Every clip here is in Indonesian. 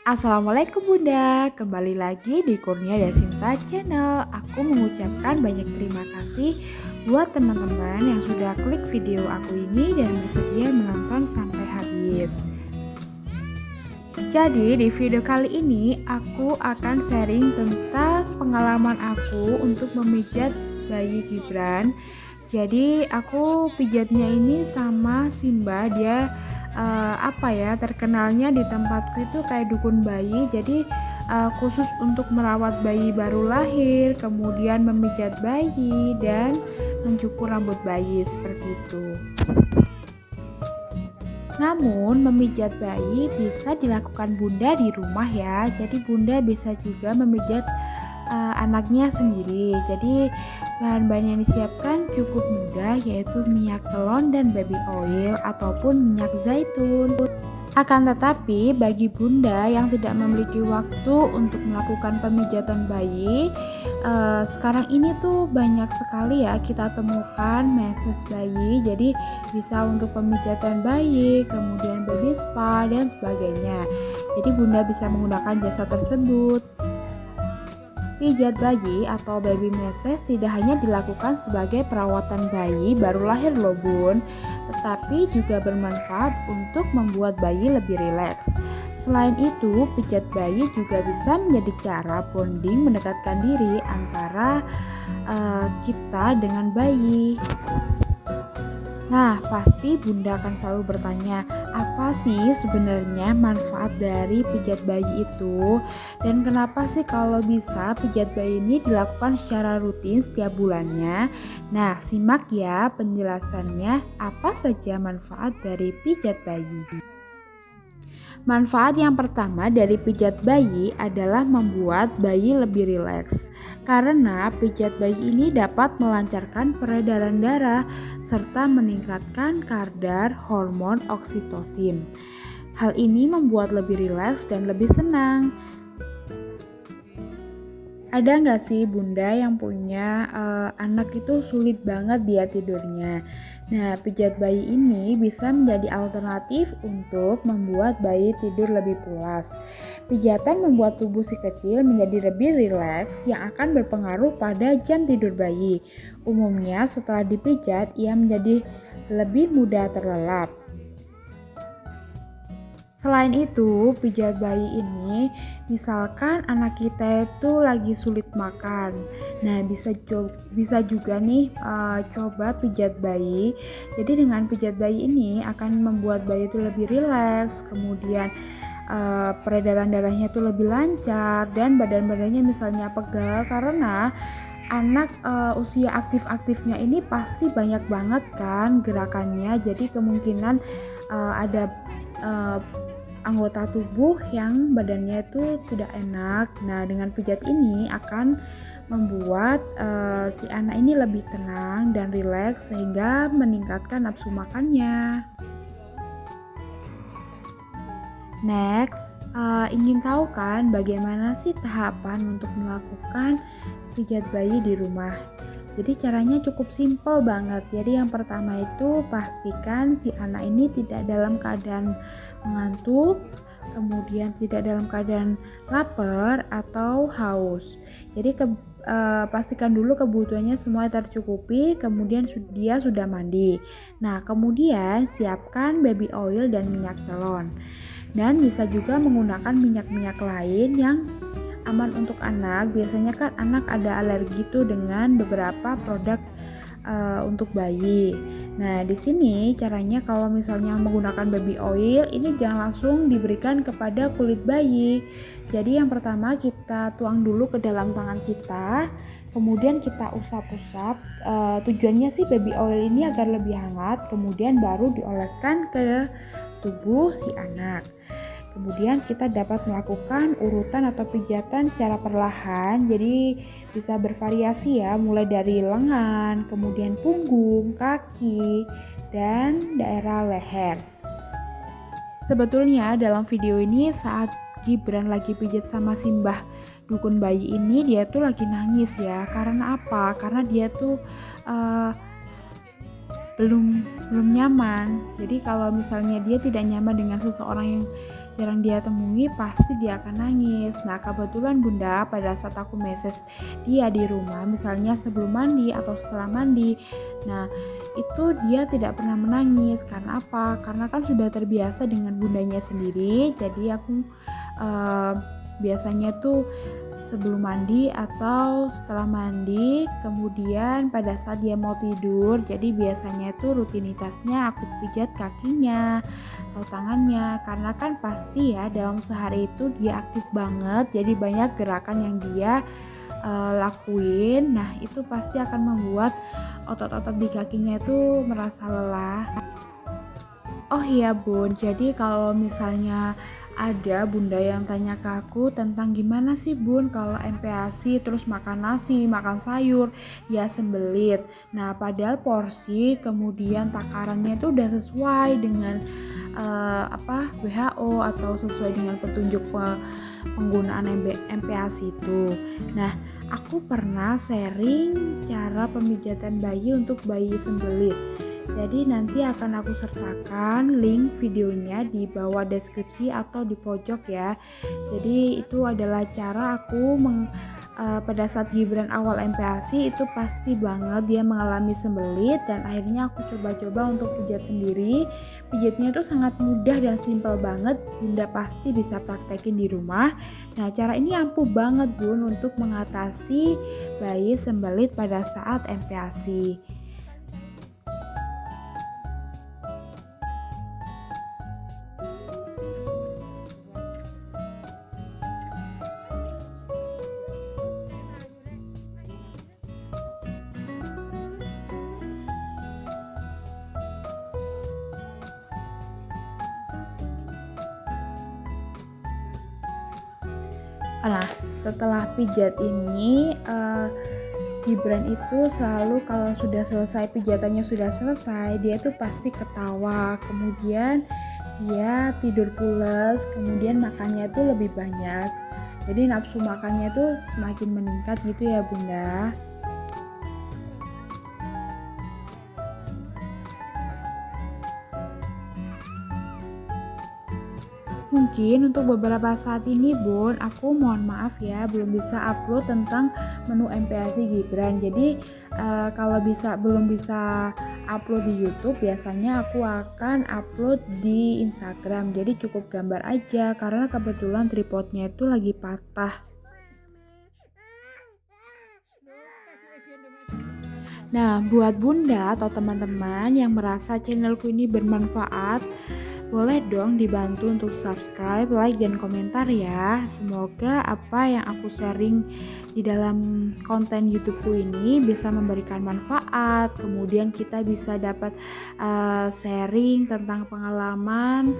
Assalamualaikum Bunda, kembali lagi di Kurnia Dasinta Channel. Aku mengucapkan banyak terima kasih buat teman-teman yang sudah klik video aku ini dan bersedia menonton sampai habis. Jadi di video kali ini aku akan sharing tentang pengalaman aku untuk memijat bayi Gibran. Jadi aku pijatnya ini sama Simba, dia terkenalnya di tempatku itu kayak dukun bayi. Jadi khusus untuk merawat bayi baru lahir, kemudian memijat bayi dan mencukur rambut bayi seperti itu. Namun memijat bayi bisa dilakukan Bunda di rumah ya. Jadi Bunda bisa juga memijat anaknya sendiri. Jadi bahan-bahan yang disiapkan cukup mudah, yaitu minyak telon dan baby oil ataupun minyak zaitun. Akan tetapi bagi Bunda yang tidak memiliki waktu untuk melakukan pemijatan bayi, sekarang ini tuh banyak sekali ya kita temukan meses bayi. Jadi bisa untuk pemijatan bayi, kemudian baby spa dan sebagainya. Jadi Bunda bisa menggunakan jasa tersebut. Pijat bayi atau baby meses tidak hanya dilakukan sebagai perawatan bayi baru lahir loh Bun, tetapi juga bermanfaat untuk membuat bayi lebih rileks. Selain itu, pijat bayi juga bisa menjadi cara bonding mendekatkan diri antara kita dengan bayi. Nah, pasti Bunda akan selalu bertanya, apa sih sebenarnya manfaat dari pijat bayi itu? Dan kenapa sih kalau bisa pijat bayi ini dilakukan secara rutin setiap bulannya? Nah, simak ya penjelasannya apa saja manfaat dari pijat bayi. Manfaat yang pertama dari pijat bayi adalah membuat bayi lebih rileks. Karena pijat bayi ini dapat melancarkan peredaran darah serta meningkatkan kadar hormon oksitosin. Hal ini membuat lebih rileks dan lebih senang. Ada nggak sih Bunda yang punya anak itu sulit banget dia tidurnya? Nah, pijat bayi ini bisa menjadi alternatif untuk membuat bayi tidur lebih pulas. Pijatan membuat tubuh si kecil menjadi lebih rileks yang akan berpengaruh pada jam tidur bayi. Umumnya setelah dipijat ia menjadi lebih mudah terlelap. Selain itu, pijat bayi ini misalkan anak kita itu lagi sulit makan. Nah, bisa juga nih coba pijat bayi. Jadi dengan pijat bayi ini akan membuat bayi itu lebih rileks, kemudian peredaran darahnya itu lebih lancar dan badan-badannya misalnya pegal karena anak usia aktif-aktifnya ini pasti banyak banget kan gerakannya. Jadi kemungkinan ada anggota tubuh yang badannya itu tidak enak. Nah, dengan pijat ini akan membuat si anak ini lebih tenang dan rileks sehingga meningkatkan nafsu makannya. Next, ingin tahu kan bagaimana sih tahapan untuk melakukan pijat bayi di rumah? Jadi caranya cukup simpel banget. Jadi yang pertama itu pastikan si anak ini tidak dalam keadaan mengantuk, kemudian tidak dalam keadaan lapar atau haus. Jadi pastikan dulu kebutuhannya semua tercukupi, kemudian dia sudah mandi. Nah, kemudian siapkan baby oil dan minyak telon. Dan bisa juga menggunakan minyak-minyak lain yang aman untuk anak. Biasanya kan anak ada alergi tuh dengan beberapa produk untuk bayi. Nah, di sini caranya kalau misalnya menggunakan baby oil ini jangan langsung diberikan kepada kulit bayi. Jadi yang pertama kita tuang dulu ke dalam tangan kita, kemudian kita usap-usap. Tujuannya sih baby oil ini agar lebih hangat, kemudian baru dioleskan ke tubuh si anak. Kemudian kita dapat melakukan urutan atau pijatan secara perlahan. Jadi bisa bervariasi ya, mulai dari lengan, kemudian punggung, kaki, dan daerah leher. Sebetulnya dalam video ini saat Gibran lagi pijat sama Simbah dukun bayi ini, dia tuh lagi nangis ya. Karena apa? Karena dia tuh belum belum nyaman. Jadi kalau misalnya dia tidak nyaman dengan seseorang yang jarang dia temui, pasti dia akan nangis. Nah, kebetulan Bunda pada saat aku message dia di rumah, misalnya sebelum mandi atau setelah mandi, nah itu dia tidak pernah menangis. Karena apa? Karena kan sudah terbiasa dengan bundanya sendiri. Jadi aku biasanya tuh sebelum mandi atau setelah mandi, kemudian pada saat dia mau tidur. Jadi biasanya itu rutinitasnya aku pijat kakinya atau tangannya, karena kan pasti ya dalam sehari itu dia aktif banget, jadi banyak gerakan yang dia lakuin. Nah itu pasti akan membuat otot-otot di kakinya itu merasa lelah. Oh iya Bun, jadi kalau misalnya ada bunda yang tanya ke aku tentang gimana sih Bun kalau MPASI terus makan nasi, makan sayur, ya sembelit. Nah padahal porsi kemudian takarannya itu udah sesuai dengan WHO atau sesuai dengan petunjuk penggunaan MPASI itu. Nah aku pernah sharing cara pemijatan bayi untuk bayi sembelit. Jadi nanti akan aku sertakan link videonya di bawah deskripsi atau di pojok ya. Jadi itu adalah cara aku pada saat Gibran awal MPASI itu pasti banget dia mengalami sembelit, dan akhirnya aku coba-coba untuk pijat sendiri. Pijatnya itu sangat mudah dan simpel banget, Bunda pasti bisa praktekin di rumah. Nah cara ini ampuh banget Bun untuk mengatasi bayi sembelit pada saat MPASI. Nah, setelah pijat ini Gibran itu selalu kalau sudah selesai pijatannya sudah selesai, dia tuh pasti ketawa, kemudian dia tidur pules, kemudian makannya tuh lebih banyak. Jadi nafsu makannya tuh semakin meningkat gitu ya Bunda. Mungkin untuk beberapa saat ini Bun, aku mohon maaf ya belum bisa upload tentang menu MPASI Gibran. Jadi kalau belum bisa upload di YouTube, biasanya aku akan upload di Instagram. Jadi cukup gambar aja karena kebetulan tripodnya itu lagi patah. Nah, buat Bunda atau teman-teman yang merasa channelku ini bermanfaat, boleh dong dibantu untuk subscribe, like, dan komentar ya. Semoga apa yang aku sharing di dalam konten YouTubeku ini bisa memberikan manfaat. Kemudian kita bisa dapat sharing tentang pengalaman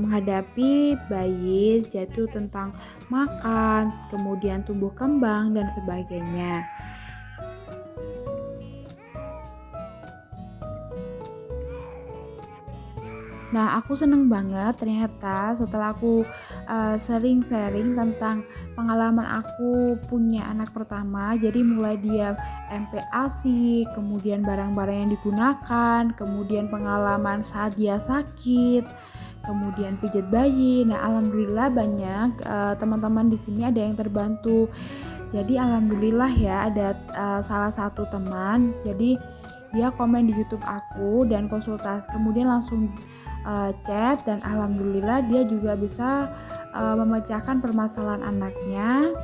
menghadapi bayi, yaitu tentang makan, kemudian tumbuh kembang, dan sebagainya. Nah, aku seneng banget ternyata setelah aku sering sharing tentang pengalaman aku punya anak pertama. Jadi mulai dia MPASI, kemudian barang-barang yang digunakan, kemudian pengalaman saat dia sakit, kemudian pijat bayi. Nah, alhamdulillah banyak teman-teman di sini ada yang terbantu. Jadi alhamdulillah ya ada salah satu teman. Jadi dia komen di YouTube aku dan konsultasi, kemudian langsung chat, dan alhamdulillah dia juga bisa memecahkan permasalahan anaknya.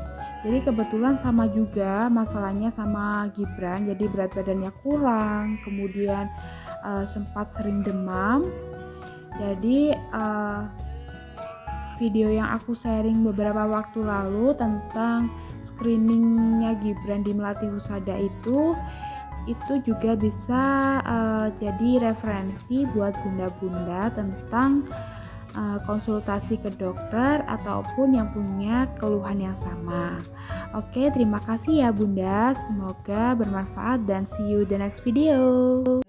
Jadi kebetulan sama juga masalahnya sama Gibran, jadi berat badannya kurang, kemudian sempat sering demam. Jadi video yang aku sharing beberapa waktu lalu tentang screeningnya Gibran di Melati Husada itu juga bisa jadi referensi buat bunda-bunda tentang konsultasi ke dokter ataupun yang punya keluhan yang sama. Oke, terima kasih ya Bunda, semoga bermanfaat dan see you the next video.